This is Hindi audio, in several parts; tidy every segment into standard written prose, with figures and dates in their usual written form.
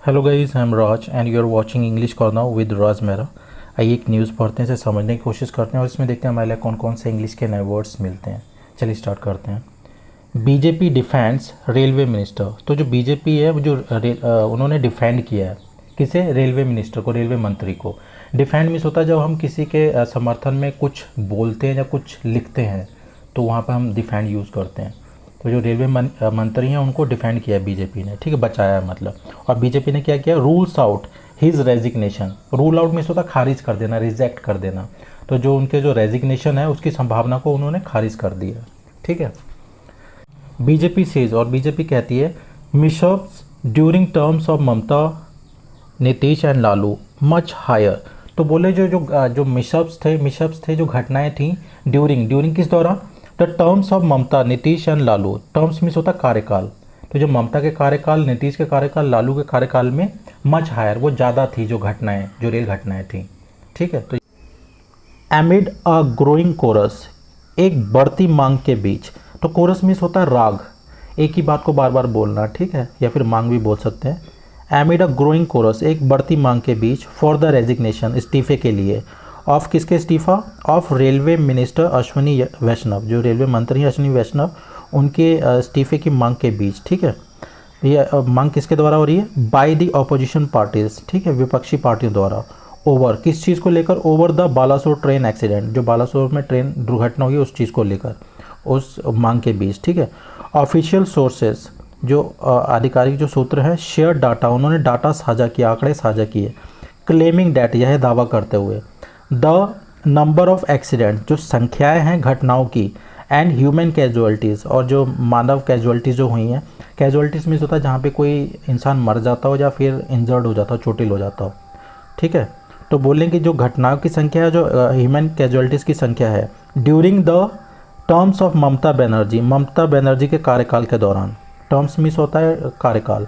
Hello guys, I am Raj and you are watching English corner with Raj Mehra. आइए एक न्यूज़ पढ़ते हैं, इसे समझने की कोशिश करते हैं और इसमें देखते हैं हमारे लिए कौन कौन से इंग्लिश के नए वर्ड्स मिलते हैं। चलिए स्टार्ट करते हैं। BJP defends railway minister. तो जो बीजेपी है वो उन्होंने डिफेंड किया है किसे? रेलवे मिनिस्टर को, रेलवे मंत्री को। डिफेंड मीन्स होता है जब हम किसी के समर्थन में कुछ बोलते हैं या कुछ लिखते हैं तो वहाँ पर हम डिफेंड यूज़ करते हैं। तो जो रेलवे मंत्री हैं उनको डिफेंड किया बीजेपी ने, ठीक है, बचाया है मतलब। और बीजेपी ने क्या किया? Rules out his resignation. Rule out means होता है खारिज कर देना, रिजेक्ट कर देना। तो जो उनके जो रेजिग्नेशन है उसकी संभावना को उन्होंने खारिज कर दिया, ठीक है। बीजेपी सेज, और बीजेपी कहती है, mishaps during terms of Mamata, Nitish and Lalu much higher. तो बोले जो जो जो मिशप्स थे जो घटनाएं थी ड्यूरिंग किस दौरान? The terms of Mamata, Nitish and Lalu. Terms means होता कार्यकाल। तो जो ममता के कार्यकाल, नीतीश के कार्यकाल, लालू के कार्यकाल में मच हायर, वो ज़्यादा थी जो घटनाएं, जो रेल घटनाएं थी, ठीक है। तो एमिड अ ग्रोइंग कोरस, एक बढ़ती मांग के बीच। तो कोरस मीन्स होता है राग, एक ही बात को बार बार बोलना, ठीक है, या फिर मांग भी बोल सकते हैं। एमिड अ ग्रोइंग कोरस, एक बढ़ती मांग के बीच, फॉर द रेजिग्नेशन, इस्तीफे के लिए। ऑफ किसके इस्तीफा? ऑफ रेलवे मिनिस्टर अश्विनी वैष्णव, जो रेलवे मंत्री हैं अश्विनी वैष्णव, उनके इस्तीफे की मांग के बीच, ठीक है। ये मांग किसके द्वारा हो रही है? बाय द ऑपोजिशन पार्टीज, ठीक है, विपक्षी पार्टियों द्वारा। ओवर किस चीज़ को लेकर? Over the Balasore train accident, जो बालासोर में ट्रेन दुर्घटना हुई उस चीज़ को लेकर, उस मांग के बीच, ठीक है। ऑफिशियल सोर्सेज, जो आधिकारिक जो सूत्र हैं, शेयर डाटा, उन्होंने डाटा साझा किया, आंकड़े साझा किए। क्लेमिंग डेट, यह दावा करते हुए। द नंबर ऑफ एक्सीडेंट, जो संख्याएं हैं घटनाओं की। एंड ह्यूमन कैजुअलिटीज़, और जो मानव कैजुअलिटीज़ जो हुई हैं। कैजुअलिटीज़ मीन्स होता है जहाँ पे कोई इंसान मर जाता हो या फिर इंजर्ड हो जाता हो, चोटिल हो जाता हो, ठीक है। तो बोलें कि जो घटनाओं की संख्या है, जो ह्यूमन कैजुअलिटीज़ की संख्या है, during the terms of Mamata Banerjee के कार्यकाल के दौरान। टर्म्स मीन्स होता है कार्यकाल।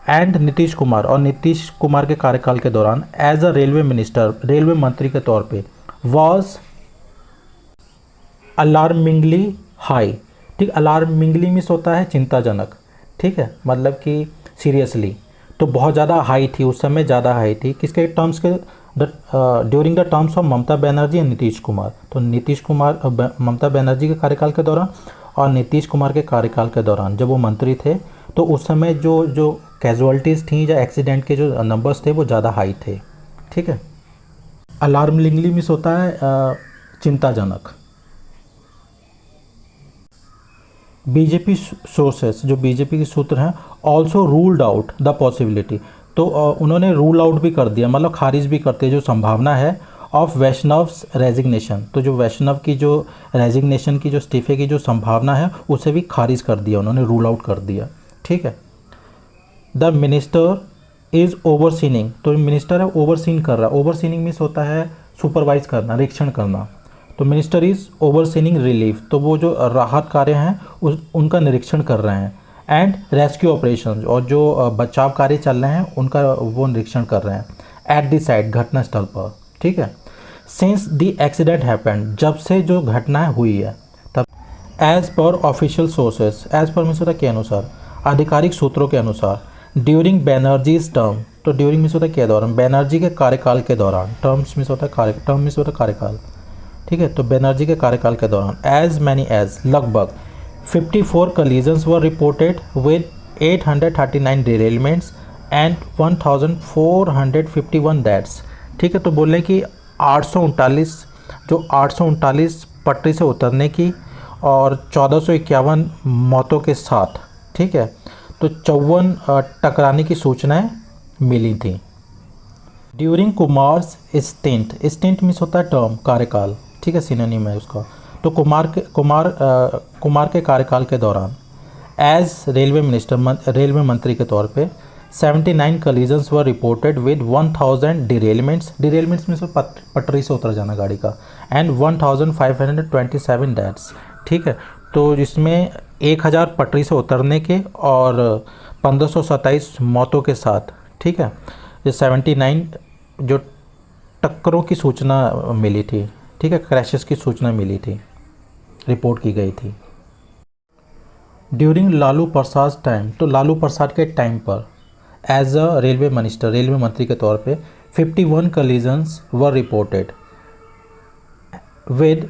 एंड नीतीश कुमार, और नीतीश कुमार के कार्यकाल के दौरान, as a railway minister, railway मंत्री के तौर पे, वॉज अलार्मिंगली हाई, ठीक। अलार्मिंगली मीन्स होता है चिंताजनक, ठीक है, मतलब कि सीरियसली। तो बहुत ज़्यादा हाई थी उस समय, ज़्यादा हाई थी किसके टर्म्स के? During the terms of Mamata Banerjee and Nitish Kumar. तो नीतीश कुमार, ममता बनर्जी के कार्यकाल के दौरान और नीतीश कुमार के कार्यकाल के दौरान जब वो मंत्री थे, तो उस समय जो जो कैजुअलिटीज़ थी या एक्सीडेंट के जो नंबर्स थे वो ज़्यादा हाई थे, ठीक है। अलार्मिंगली मीन्स होता है चिंताजनक। बीजेपी सोर्सेस, जो बीजेपी के सूत्र हैं, also ruled out the possibility. तो उन्होंने रूल आउट भी कर दिया, मतलब खारिज भी करते हैं जो संभावना है, ऑफ वैष्णव्स रेजिग्नेशन। तो जो वैष्णव की जो रेजिग्नेशन की, जो इस्तीफे की जो संभावना है, उसे भी खारिज कर दिया उन्होंने, रूल आउट कर दिया, ठीक है। द मिनिस्टर इज़ ओवरसीनिंग, तो मिनिस्टर है ओवरसीन कर रहा है। ओवरसीनिंग मीन्स होता है सुपरवाइज करना, निरीक्षण करना। तो मिनिस्टर इज़ ओवरसीनिंग रिलीफ, तो वो जो राहत कार्य हैं उनका निरीक्षण कर रहे हैं। एंड रेस्क्यू ऑपरेशन, और जो बचाव कार्य चल रहे हैं उनका वो निरीक्षण कर रहे हैं। एट द साइट, घटनास्थल पर, ठीक है। सिंस द एक्सीडेंट हैपेंड, जब से जो घटनाएं हुई है तब। As per official sources, as per means होता है के अनुसार, आधिकारिक सूत्रों के अनुसार। ड्यूरिंग बैनर्जीज टर्म, तो ड्यूरिंग मीन्स होता है के दौरान, बैनर्जी के कार्यकाल के दौरान। टर्म्स मीन्स होता है टर्म मीन्स होता है कार्यकाल, ठीक है। तो बैनर्जी के कार्यकाल के दौरान, एज मैनी एज, लगभग 54 collisions were reported with 839 derailments and 1451 deaths, ठीक है। तो बोल रहे हैं कि 839 पटरी से उतरने की और 1451 मौतों के साथ, ठीक है। तो 54 टकराने की सूचनाएं मिली थी। ड्यूरिंग कुमार्स स्टिंट मीन्स होता है टर्म, कार्यकाल, ठीक है, सिनोनिम है उसका। तो कुमार के कार्यकाल के दौरान, एज रेलवे मिनिस्टर, रेलवे मंत्री के तौर पे, 79 कलीजन्स वर रिपोर्टेड विद 1000 डिरेलमेंट्स मीन्स पटरी से उतर जाना गाड़ी का, एंड 1527 डेथ्स, ठीक है। तो जिसमें 1000 पटरी से उतरने के और 1527 मौतों के साथ, ठीक है। ये 79 जो टक्करों की सूचना मिली थी, ठीक है, क्रैशेस की सूचना मिली थी, रिपोर्ट की गई थी। ड्यूरिंग लालू प्रसाद टाइम, तो लालू प्रसाद के टाइम पर, as a railway minister, railway मंत्री के तौर पे 51 collisions were reported with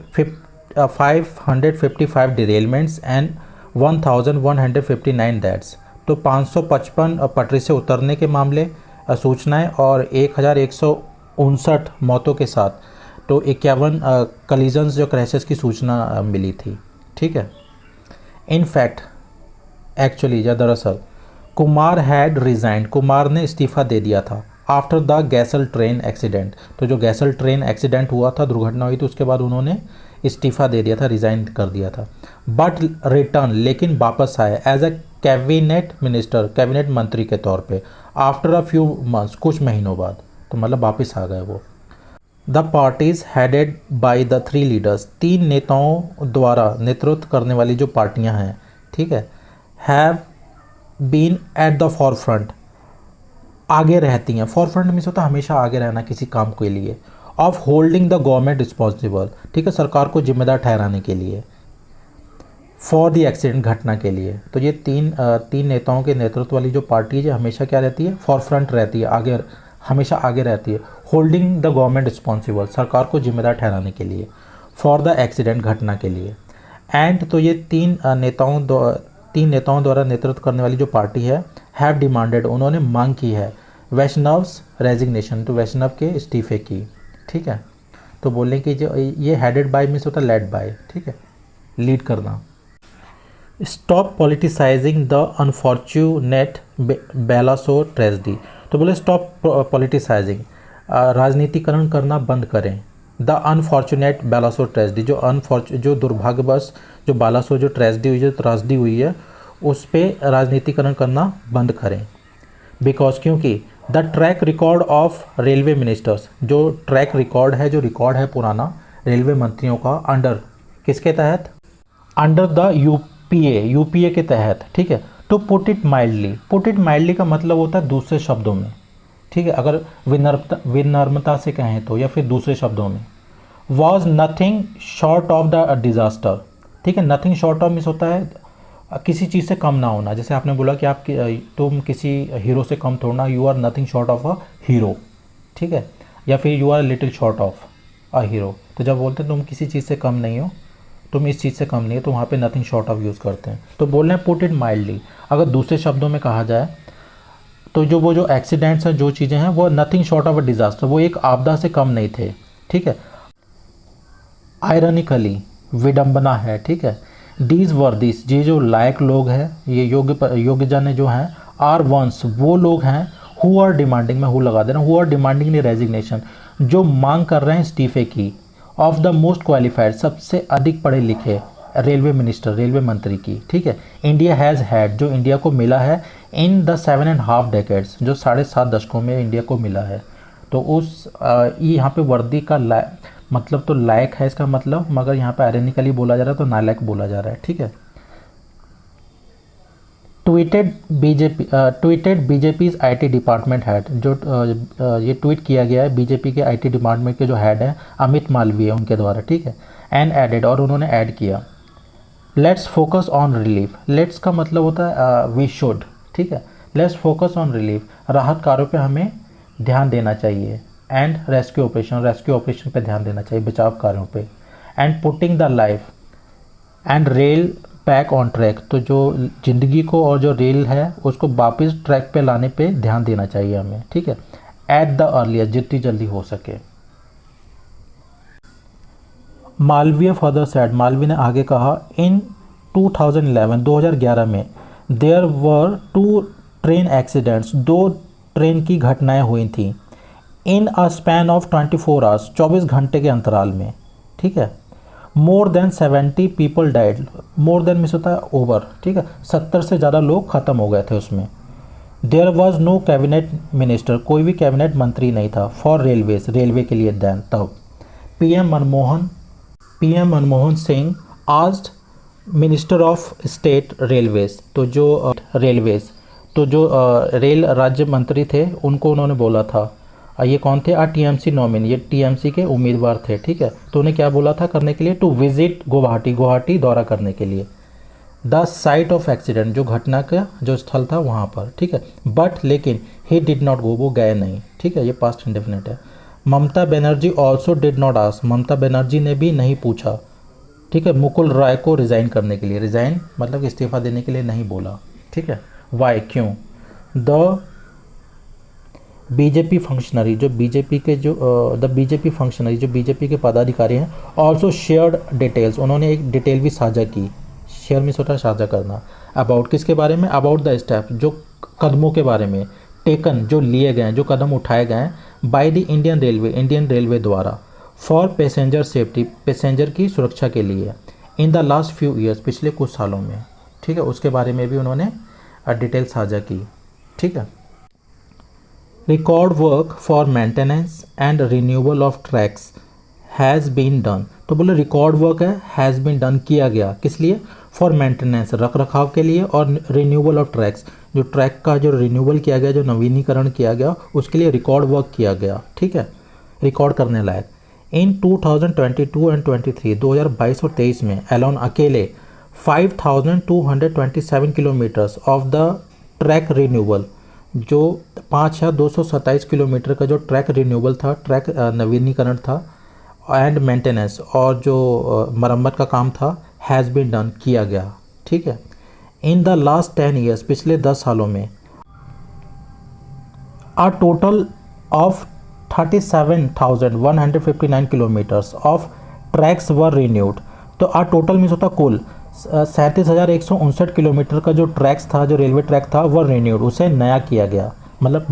555 derailments and 1159 deaths. तो 555 पटरी से उतरने के मामले सूचनाएं और 1159 मौतों के साथ तो 51 कलीजन्स जो क्रैशेस की सूचना मिली थी। ठीक है। इन फैक्ट एक्चुअली या दरअसल कुमार हैड रिजाइंड, कुमार ने इस्तीफ़ा दे दिया था after the Gaisal train accident. तो जो गैसल ट्रेन एक्सीडेंट हुआ था, दुर्घटना हुई थी, उसके बाद उन्होंने इस्तीफ़ा दे दिया था, रिज़ाइन कर दिया था। बट रिटर्न, लेकिन वापस आए as a cabinet minister, cabinet मंत्री के तौर पे आफ्टर अ फ्यू मंथ्स, कुछ महीनों बाद, तो मतलब वापस आ गए वो। The parties headed by the 3 leaders, 3 नेताओं द्वारा नेतृत्व करने वाली जो पार्टियां हैं, ठीक है, हैव बीन एट द फॉरफ्रंट, आगे रहती हैं। फॉरफ्रंट मीन्स होता है हमेशा आगे रहना किसी काम के लिए। Of holding the government responsible, ठीक है, सरकार को जिम्मेदार ठहराने के लिए। फॉर द एक्सीडेंट, घटना के लिए। तो ये तीन नेताओं के नेतृत्व वाली जो पार्टी है, जो हमेशा क्या रहती है, फॉरफ्रंट रहती है, आगे, हमेशा आगे रहती है। होल्डिंग द गवर्नमेंट रिस्पॉन्सिबल, सरकार को जिम्मेदार ठहराने के लिए। फॉर द एक्सीडेंट, घटना के लिए। एंड तो ये तीन नेताओं द्वारा नेतृत्व करने वाली जो पार्टी है, हैव डिमांडेड, उन्होंने मांग की है, वैष्णव्स रेजिग्नेशन, तो वैष्णव के इस्तीफे की। ठीक है। तो बोलने की जो ये हेडेड बाय मीन्स होता है लेड बाय, ठीक है, लीड करना। Stop politicising the unfortunate Balasore tragedy, तो बोले स्टॉप पॉलिटिसाइजिंग, राजनीतिकरण करना बंद करें। द अनफॉर्चुनेट बालासोर ट्रेजेडी, जो दुर्भाग्यवश जो बालासोर जो ट्रेजेडी हुई, जो त्रासदी हुई है, उस पर राजनीतिकरण करना बंद करें। बिकॉज, क्योंकि the track record of railway ministers, जो ट्रैक रिकॉर्ड है, जो रिकॉर्ड है पुराना रेलवे मंत्रियों का, अंडर किसके तहत, अंडर द यूपीए के तहत। ठीक है। तो पुट इट माइल्डली का मतलब होता है दूसरे शब्दों में, ठीक है, अगर विनम्रता से कहें तो, या फिर दूसरे शब्दों में, was nothing short of the disaster. ठीक है। नथिंग शॉर्ट ऑफ मीन्स होता है किसी चीज़ से कम ना होना। जैसे आपने बोला कि तुम किसी हीरो से कम थोड़ा, you are nothing short of a hero, ठीक है, या फिर you are little short of a hero. तो जब बोलते हैं तुम किसी चीज़ से कम नहीं हो, तुम इस चीज़ से कम नहीं हो, तो वहाँ पे नथिंग शॉर्ट ऑफ यूज़ करते हैं। तो बोल रहे हैं पुट इट माइल्डली। अगर दूसरे शब्दों में कहा जाए तो जो एक्सीडेंट्स हैं, जो चीज़ें हैं, वो nothing short of a disaster, वो एक आपदा से कम नहीं थे। ठीक है। आयरनिकली, विडंबना है। ठीक है। दीज वर्दीस, ये जो लायक लोग हैं, ये योग्य जन जो हैं, आर वंस, वो लोग हैं, हु आर डिमांडिंग, मैं हु लगा दे रहा हूँ, who are demanding the resignation, जो मांग कर रहे हैं इस्तीफे की, ऑफ द मोस्ट क्वालिफाइड, सबसे अधिक पढ़े लिखे रेलवे मिनिस्टर, रेलवे मंत्री की। ठीक है। इंडिया हैज़ हैड, जो इंडिया को मिला है, इन द 7.5 डेकेड्स, जो 7.5 दशकों में इंडिया को मिला है। तो उस यहाँ पे वर्दी का मतलब तो लायक है इसका मतलब, मगर यहाँ पे आयरनिकली बोला जा रहा है तो नालायक बोला जा रहा है। ठीक है। Tweeted BJP IT department head, जो ये ट्वीट किया गया है बीजेपी के आईटी डिपार्टमेंट के जो हेड हैं अमित मालवीय, उनके द्वारा। ठीक है। एंड एडेड, और उन्होंने ऐड किया, let's focus on relief. Let's का मतलब होता है वी शुड। ठीक है। लेट्स फोकस ऑन रिलीफ, राहत कार्यों पे हमें ध्यान देना चाहिए। एंड रेस्क्यू ऑपरेशन पे ध्यान देना चाहिए, बचाव कार्यों पे। And putting the life and rail back on track, तो जो ज़िंदगी को और जो रेल है उसको वापस ट्रैक पे लाने पे ध्यान देना चाहिए हमें। ठीक है। एट द अर्लीस्ट, जितनी जल्दी हो सके। मालवीय फर्दर सेड, मालवीय ने आगे कहा, इन 2011 में there were 2 train accidents, 2 train की घटनाएं हुई थी, in a span of 24 hours, 24 घंटे के अंतराल में। ठीक है। More than 70 people died, more than means होता है ओवर। ठीक है। 70 से ज़्यादा लोग ख़त्म हो गए थे उसमें। There was no cabinet minister, कोई भी कैबिनेट मंत्री नहीं था, फॉर रेलवेज, रेलवे के लिए देन तब। PM Manmohan Singh asked minister of state railways, तो जो रेल राज्य मंत्री थे उनको उन्होंने बोला था, ये कौन थे, टीएमसी नॉमिनी, ये टीएमसी के उम्मीदवार थे। ठीक है। तो उन्हें क्या बोला था करने के लिए, टू विजिट गुवाहाटी, दौरा करने के लिए। द साइट ऑफ एक्सीडेंट, जो घटना का जो स्थल था वहाँ पर, ठीक है। बट लेकिन ही डिड नॉट गो, वो गए नहीं, ठीक है, ये पास्ट इंडेफिनिट है। Mamata Banerjee also did not ask, Mamata Banerjee ने भी नहीं पूछा, ठीक है, मुकुल रॉय को रिज़ाइन करने के लिए, रिज़ाइन मतलब इस्तीफा देने के लिए नहीं बोला, ठीक है। वाई, क्यों? द बीजेपी फंक्शनरी, जो बीजेपी के जो द बीजेपी फंक्शनरी, जो बीजेपी के पदाधिकारी हैं, ऑल्सो शेयर्ड डिटेल्स, उन्होंने एक डिटेल भी साझा की। शेयर में होता है साझा करना। अबाउट किसके बारे में? अबाउट द स्टेप, जो कदमों के बारे में, टेकन जो लिए गए हैं, जो कदम उठाए गए हैं, by the Indian railway, Indian railway द्वारा, फॉर पैसेंजर सेफ्टी, पैसेंजर की सुरक्षा के लिए, in the last few years, पिछले कुछ सालों में, ठीक है, उसके बारे में भी उन्होंने डिटेल साझा की, ठीक है। Record work for maintenance and renewal of tracks has been done, तो बोले रिकॉर्ड वर्क है, हैज़ बीन डन, किया गया, किस लिए? फॉर मेंटेनेंस, रख रखाव के लिए, और रिन्यूअल ऑफ ट्रैक्स, जो ट्रैक का जो रिन्यूअल किया गया, जो नवीनीकरण किया गया, उसके लिए रिकॉर्ड वर्क किया गया, ठीक है, रिकॉर्ड करने लायक। इन 2022 एंड 23, 2022 और 23 में एलोन अकेले 5227 kilometres of the track renewal, जो 5227 किलोमीटर का जो ट्रैक रिन्यूअल था, ट्रैक नवीनीकरण था, एंड मेंटेनेंस, और जो मरम्मत का काम था, हैज़ बीन डन, किया गया, ठीक है। इन द लास्ट 10 ईयर्स, पिछले 10 सालों में, a total of 37,159 kilometres of tracks were renewed, तो आ टोटल मीन्स होता कुल 37,159 किलोमीटर का जो ट्रैक्स था, जो रेलवे ट्रैक था, वह रिन्यूड, उसे नया किया गया, मतलब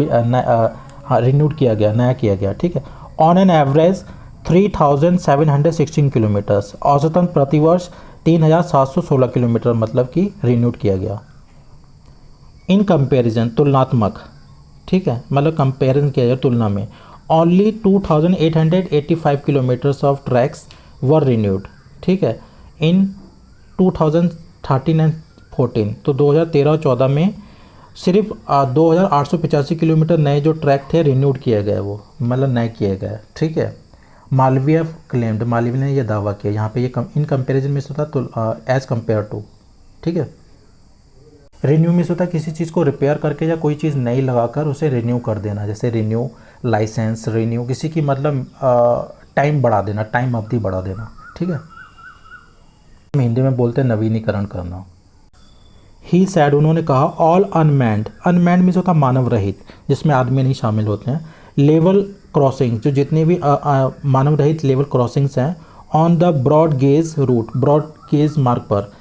रिन्यूड किया गया, नया किया गया, ठीक है। ऑन एन एवरेज 3,716 किलोमीटर्स, औसतन प्रतिवर्ष 3,716 किलोमीटर, मतलब कि रिन्यूड किया गया। इन कंपेरिजन, तुलनात्मक, ठीक है, मतलब कंपेरिजन किया जाए तुलना में, only 2,885 kilometres of tracks were renewed, ठीक है, इन 2013 एंड 14, तो 2013 और 14 में सिर्फ 2,885 किलोमीटर नए जो ट्रैक थे रिन्यूड किए गए, वो मतलब नए किए गए, ठीक है। मालवीय क्लेम्ड, मालवीय ने यह दावा किया, यहाँ पे ये इन कंपेरिजन में होता तो एज कंपेयर टू, ठीक है। रिन्यू में होता है किसी चीज़ को रिपेयर करके या कोई चीज़ नई लगाकर उसे रिन्यू कर देना, जैसे रिन्यू लाइसेंस, रिन्यू किसी की मतलब टाइम बढ़ा देना, टाइम अवधि बढ़ा देना, ठीक है। हिंदी में बोलते हैं नवीनीकरण करना। ही सैड, उन्होंने कहा, ऑल अनमैन्ड, अनमैन्ड मीन्स होता मानव रहित, जिसमें आदमी नहीं शामिल होते हैं, लेवल क्रॉसिंग, जो जितने भी मानव रहित लेवल क्रॉसिंग्स हैं, on the broad gauge route, broad gauge मार्ग पर,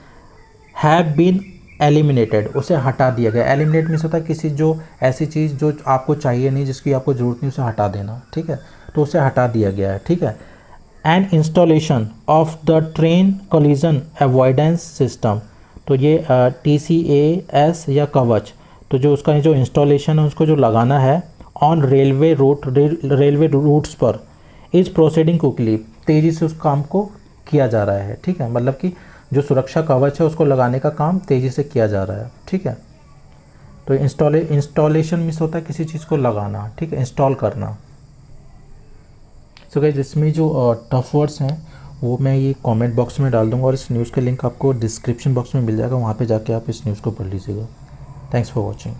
हैव बीन एलिमिनेटेड, उसे हटा दिया गया। एलिमिनेट मीन्स होता है किसी जो ऐसी चीज़ जो आपको चाहिए नहीं, जिसकी आपको ज़रूरत नहीं, उसे हटा देना, ठीक है, तो उसे हटा दिया गया है, ठीक है। And installation of the train collision avoidance system, तो ये TCAS या कवच, तो जो उसका जो इंस्टॉलेशन है उसको जो लगाना है ऑन रेलवे रूट्स पर, इस प्रोसीडिंग क्विकली, तेज़ी से उस काम को किया जा रहा है, ठीक है, मतलब कि जो सुरक्षा कवच है उसको लगाने का काम तेज़ी से किया जा रहा है, ठीक है। तो इंस्टॉलेशन मीन्स होता है किसी चीज़ को लगाना, ठीक है, इंस्टॉल करना। सो गाइस, इसमें जो टफ वर्ड्स हैं वो मैं ये कमेंट बॉक्स में डाल दूंगा, और इस न्यूज़ का लिंक आपको डिस्क्रिप्शन बॉक्स में मिल जाएगा, वहाँ पे जाके आप इस न्यूज़ को पढ़ लीजिएगा। Thanks for watching.